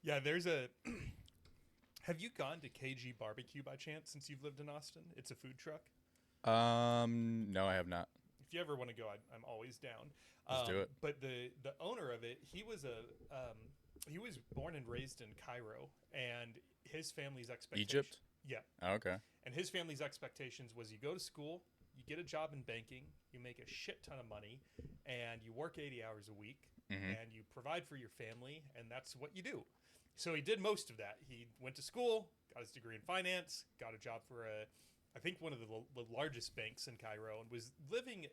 Yeah, there's a. Have you gone to KG Barbecue by chance since you've lived in Austin? It's a food truck. No, I have not. If you ever want to go, I'm always down. Let's do it. But the owner of it, he was born and raised in Cairo, and his family's expectation. Egypt? Yeah, Oh, okay. and his family's expectations was you go to school, you get a job in banking, you make a shit ton of money, and you work 80 hours a week, Mm-hmm. and you provide for your family, and that's what you do. So he did most of that. He went to school, got his degree in finance, got a job for I think one of the largest banks in Cairo, and was living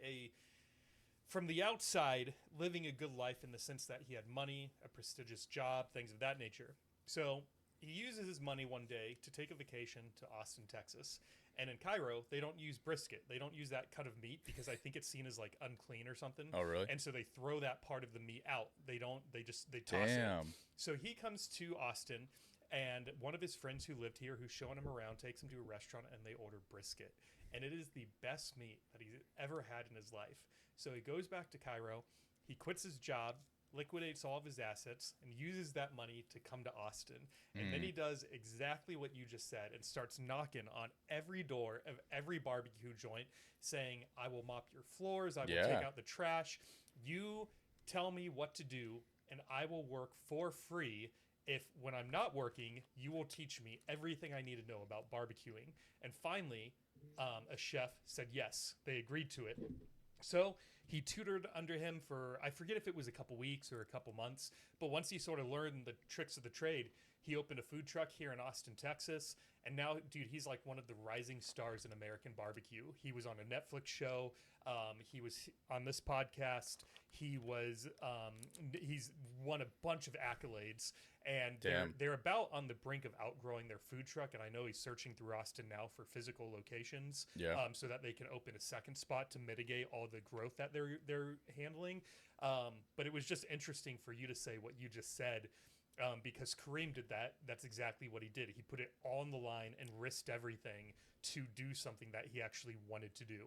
from the outside, living a good life in the sense that he had money, a prestigious job, things of that nature. So he uses his money one day to take a vacation to Austin, Texas. And in Cairo, they don't use brisket. They don't use that cut of meat because I think it's seen as like unclean or something. Oh, really? And so they throw that part of the meat out. They don't. They toss it. Damn. So he comes to Austin, and one of his friends who lived here, who's showing him around, takes him to a restaurant, and they order brisket. And it is the best meat that he's ever had in his life. So he goes back to Cairo. He quits his job, liquidates all of his assets, and uses that money to come to Austin. And then he does exactly what you just said and starts knocking on every door of every barbecue joint saying, I will mop your floors, I will Yeah. take out the trash. You tell me what to do, and I will work for free. If when I'm not working, you will teach me everything I need to know about barbecuing. And finally, a chef said yes. They agreed to it. So he tutored under him for, I forget if it was a couple weeks or a couple months, but once he sort of learned the tricks of the trade, he opened a food truck here in Austin, Texas. And now, dude, he's like one of the rising stars in American barbecue. He was on a Netflix show. He was on this podcast. He's won a bunch of accolades, and Damn. they're about on the brink of outgrowing their food truck. And I know he's searching through Austin now for physical locations, Yeah. so that they can open a second spot to mitigate all the growth that they're handling. But it was just interesting for you to say what you just said. Because Kareem did that. That's exactly what he did. He put it all on the line and risked everything to do something that he actually wanted to do.